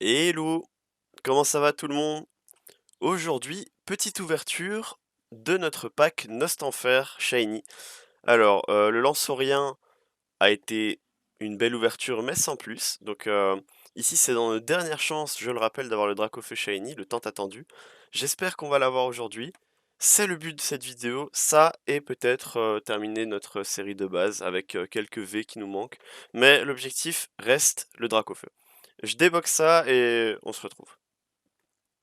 Hello, comment ça va tout le monde? Aujourd'hui, petite ouverture de notre pack Nostanfer Shiny. Alors, le lance-rien a été une belle ouverture, mais sans plus. Donc, ici, c'est dans notre dernière chance, je le rappelle, d'avoir le Dracofeu Shiny, le tant attendu. J'espère qu'on va l'avoir aujourd'hui. C'est le but de cette vidéo, ça, et peut-être terminer notre série de base avec quelques V qui nous manquent. Mais l'objectif reste le Dracofeu. Je déboxe ça et on se retrouve.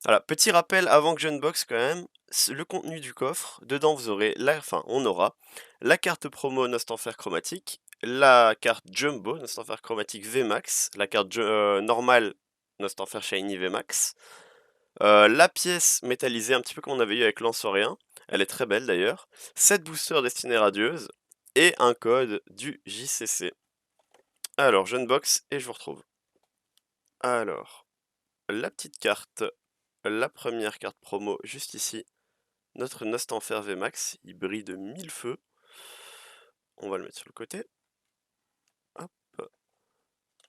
Voilà, petit rappel avant que je unbox quand même, le contenu du coffre, dedans vous aurez on aura la carte promo Nostanfer chromatique, la carte Jumbo Nostanfer chromatique VMAX, la carte normale Nostanfer Shiny VMAX, la pièce métallisée un petit peu comme on avait eu avec Lanceorien, elle est très belle d'ailleurs, 7 boosters destinés radieuses et un code du JCC. Alors j'unbox et je vous retrouve. Alors, la petite carte. La première carte promo juste ici, notre Nostanfer VMAX, il brille de 1000 feux. On va le mettre sur le côté. Hop.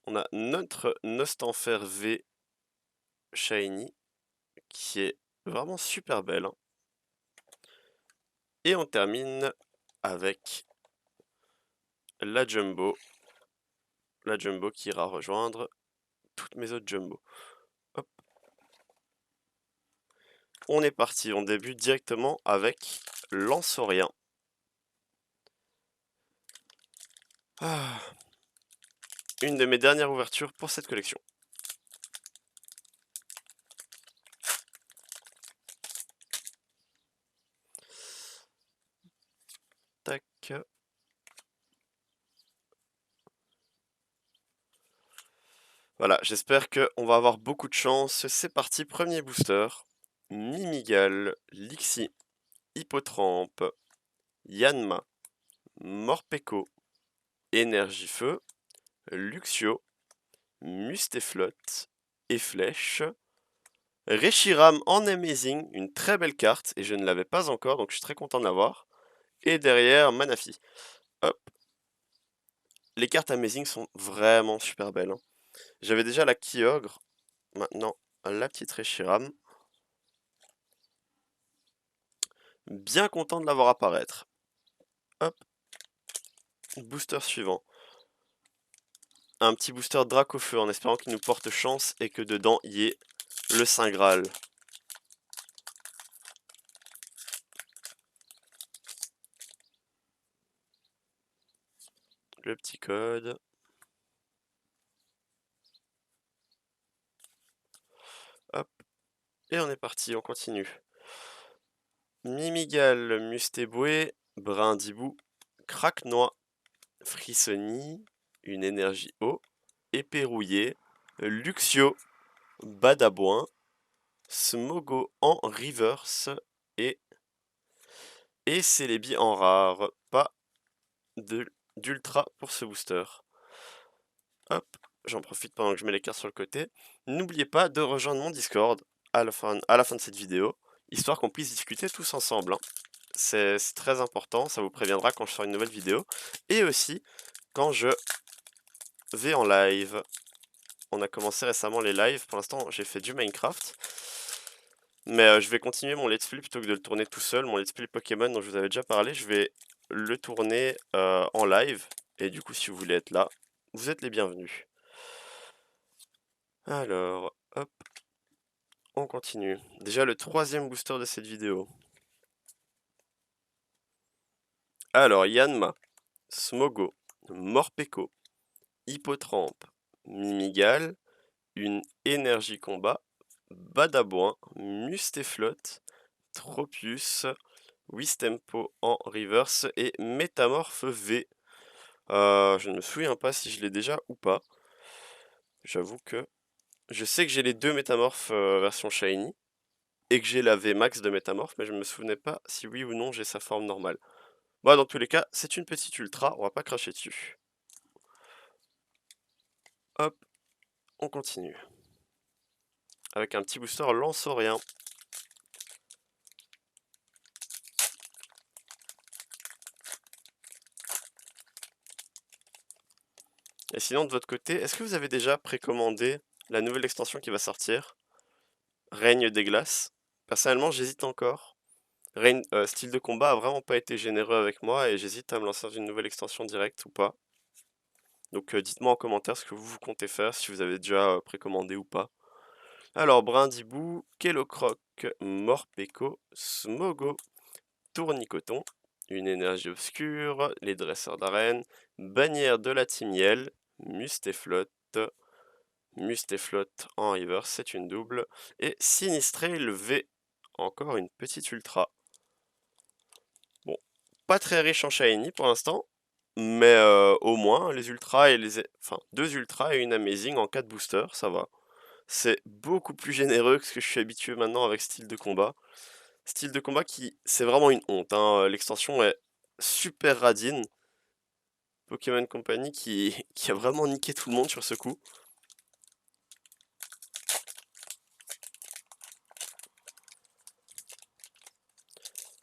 On a notre Nostanfer V Shiny qui est vraiment super belle, hein. Et on termine avec la Jumbo. La Jumbo qui ira rejoindre toutes mes autres Jumbo. Hop. On est parti, on débute directement avec Lanceorien. Ah. Une de mes dernières ouvertures pour cette collection. Tac. Voilà, j'espère qu'on va avoir beaucoup de chance. C'est parti, premier booster. Mimigal, Lixie, Hippotrampe, Yanma, Morpeko, Énergie-Feu, Luxio, Mustaflot et Flèche. Reshiram en Amazing, une très belle carte, et je ne l'avais pas encore, donc je suis très content de l'avoir. Et derrière, Manafi. Hop. Les cartes Amazing sont vraiment super belles, hein. J'avais déjà la Kyogre, maintenant la petite Reshiram. Bien content de l'avoir apparaître. Hop. Booster suivant. Un petit booster Dracofeu en espérant qu'il nous porte chance et que dedans il y ait le Saint Graal. Le petit code. Hop. Et on est parti, on continue. Mimigal, Mustéboué, Brindibou, Craquenois, Frissoni, une énergie eau, Épée rouillée, Luxio, Badabouin, Smogo en reverse et Celebi en rare. Pas d'ultra pour ce booster. Hop, j'en profite pendant que je mets les cartes sur le côté. N'oubliez pas de rejoindre mon Discord à la fin de cette vidéo, histoire qu'on puisse discuter tous ensemble, hein. C'est très important, ça vous préviendra quand je sors une nouvelle vidéo. Et aussi, quand je vais en live. On a commencé récemment les lives, pour l'instant j'ai fait du Minecraft. Mais je vais continuer mon let's play plutôt que de le tourner tout seul. Mon let's play Pokémon dont je vous avais déjà parlé, je vais le tourner en live. Et du coup, si vous voulez être là, vous êtes les bienvenus. Alors, hop, on continue. Déjà le troisième booster de cette vidéo. Alors, Yanma, Smogo, Morpeko, Hippotrampe, Mimigal, une énergie combat, Badabouin, Mustaflot, Tropius, Wistempo en reverse et Métamorphe V. Je ne me souviens pas si je l'ai déjà ou pas. J'avoue que je sais que j'ai les deux métamorphes version shiny et que j'ai la VMAX de métamorphe, mais je ne me souvenais pas si oui ou non j'ai sa forme normale. Bon, dans tous les cas, c'est une petite ultra, on va pas cracher dessus. Hop, on continue. Avec un petit booster Lanceorien. Et sinon, de votre côté, est-ce que vous avez déjà précommandé la nouvelle extension qui va sortir, Règne des glaces. Personnellement, j'hésite encore. Style de combat a vraiment pas été généreux avec moi et j'hésite à me lancer dans une nouvelle extension directe ou pas. Donc dites-moi en commentaire ce que vous comptez faire, si vous avez déjà précommandé ou pas. Alors, Brindibou, Kellocroc, Morpeko, Smogo, Tournicoton, une énergie obscure, les dresseurs d'arène, bannière de la Timiel, Mustéflotte, Mustéflotte en river, c'est une double, et Sinistré le V, encore une petite ultra. Bon, pas très riche en shiny pour l'instant, mais au moins les ultras et les... Enfin, 2 ultras et une amazing en 4 boosters, ça va. C'est beaucoup plus généreux que ce que je suis habitué maintenant avec style de combat. Style de combat qui, c'est vraiment une honte, hein. L'extension est super radine. Pokémon Company qui a vraiment niqué tout le monde sur ce coup.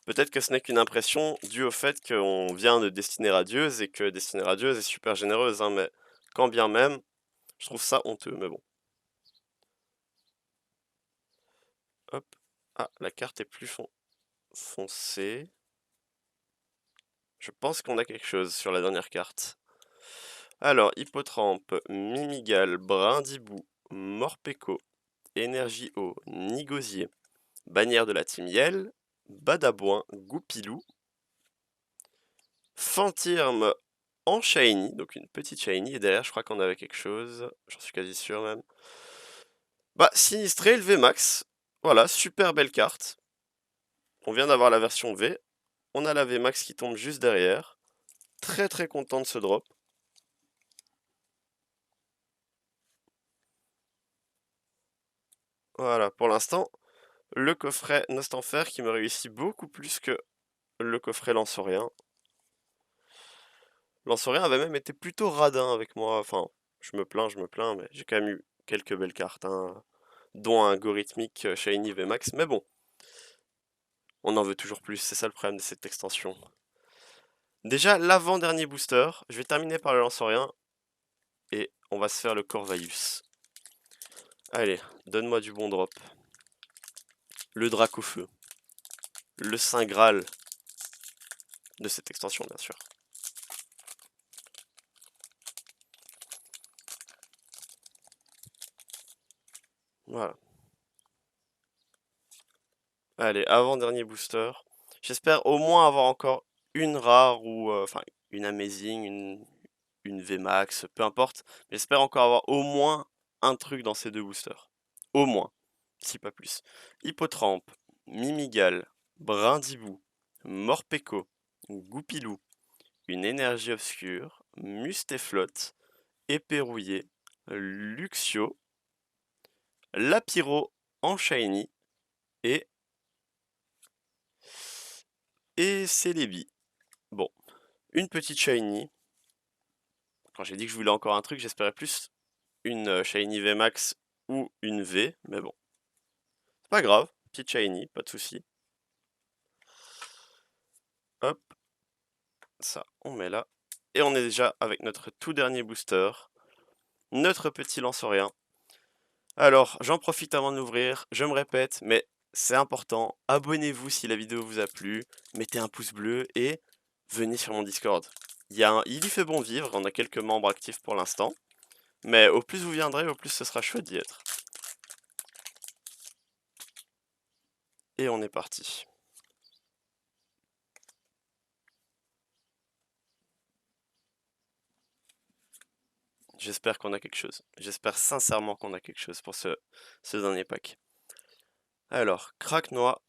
Peut-être que ce n'est qu'une impression due au fait qu'on vient de Destinée Radieuse et que Destinée Radieuse est super généreuse, hein, mais quand bien même, je trouve ça honteux, mais bon. Hop. Ah, la carte est plus foncée. Je pense qu'on a quelque chose sur la dernière carte. Alors, Hippotrampe, Mimigal, Brindibou, Morpeko, Énergie Eau, Nigosier, Bannière de la Timiel, Badabouin, Goupilou, Fantirme en shiny, donc une petite shiny, et derrière je crois qu'on avait quelque chose, j'en suis quasi sûr même. Bah, Sinistré, le VMAX, voilà, super belle carte. On vient d'avoir la version V, on a la VMAX qui tombe juste derrière. Très très content de ce drop. Voilà, pour l'instant, le coffret Nostanfer qui me réussit beaucoup plus que le coffret Lanceurien. Lanceurien avait même été plutôt radin avec moi, enfin, je me plains, mais j'ai quand même eu quelques belles cartes, hein, dont un Gorithmic Shiny VMAX, mais bon, on en veut toujours plus, c'est ça le problème de cette extension. Déjà, l'avant-dernier booster, je vais terminer par le Lanceurien, et on va se faire le Corvaius. Allez, donne-moi du bon drop. Le Dracofeu. Le Saint Graal de cette extension, bien sûr. Voilà. Allez, avant-dernier booster. J'espère au moins avoir encore une rare ou... Enfin, une Amazing, une VMAX, peu importe. Mais j'espère encore avoir au moins un truc dans ces 2 boosters. Au moins, si pas plus. Hippotrampe, Mimigal, Brindibou, Morpeko, Goupilou, une énergie obscure, Mustéflotte, Épée rouillée, Luxio, Lapiro en shiny et Celebi. Bon, une petite shiny. Quand j'ai dit que je voulais encore un truc, j'espérais plus une shiny VMAX ou une V, mais bon. C'est pas grave, petite shiny, pas de souci. Hop, ça, on met là. Et on est déjà avec notre tout dernier booster, notre petit lance-rien. Alors, j'en profite avant de l'ouvrir, je me répète, mais c'est important, abonnez-vous si la vidéo vous a plu, mettez un pouce bleu et venez sur mon Discord. Il y fait bon vivre, on a quelques membres actifs pour l'instant, mais au plus vous viendrez, au plus ce sera chouette d'y être. Et on est parti. J'espère qu'on a quelque chose. J'espère sincèrement qu'on a quelque chose pour ce dernier pack. Alors, Craquenois,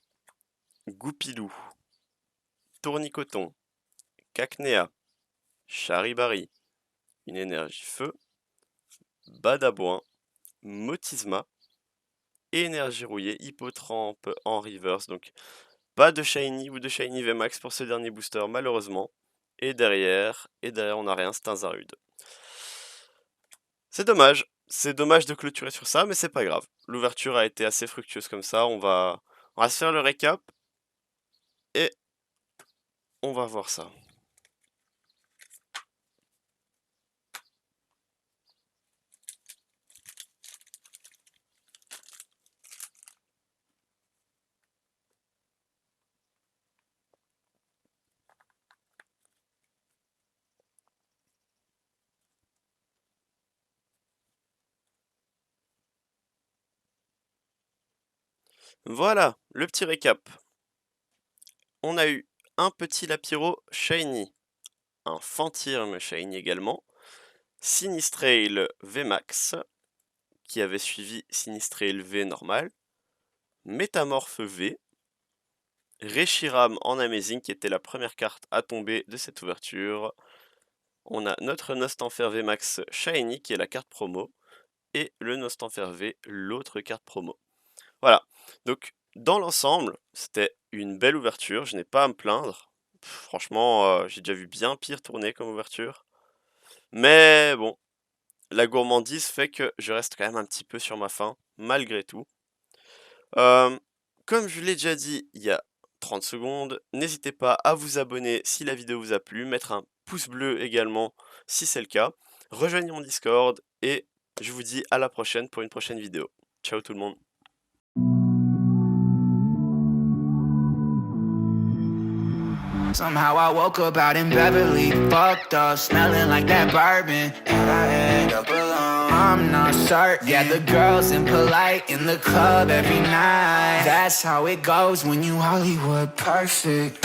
Goupilou, Tournicoton, Cacnea, Charibari, une énergie feu, Badabouin, Motisma, énergie rouillée, Hippotrampe en reverse. Donc, pas de Shiny ou de Shiny VMAX pour ce dernier booster, malheureusement. Et derrière, on n'a rien, c'est un Zarude. C'est dommage de clôturer sur ça, mais c'est pas grave. L'ouverture a été assez fructueuse comme ça, on va se faire le récap et on va voir ça. Voilà, le petit récap. On a eu un petit Lapiro Shiny, un Fantirm Shiny également, Sinistrail VMAX, qui avait suivi Sinistrail V normal, Métamorphe V, Reshiram en Amazing, qui était la première carte à tomber de cette ouverture. On a notre Nostanfer VMAX Shiny, qui est la carte promo, et le Nostanfer V, l'autre carte promo. Voilà, donc dans l'ensemble, c'était une belle ouverture, je n'ai pas à me plaindre. Franchement, j'ai déjà vu bien pire tourner comme ouverture. Mais bon, la gourmandise fait que je reste quand même un petit peu sur ma faim, malgré tout. Comme je l'ai déjà dit il y a 30 secondes, n'hésitez pas à vous abonner si la vidéo vous a plu, mettre un pouce bleu également si c'est le cas, rejoignez mon Discord et je vous dis à la prochaine pour une prochaine vidéo. Ciao tout le monde. Somehow I woke up out in Beverly, fucked up, smelling like that bourbon, and I end up alone. I'm not certain. Yeah, the girls impolite in the club every night. That's how it goes when you Hollywood perfect.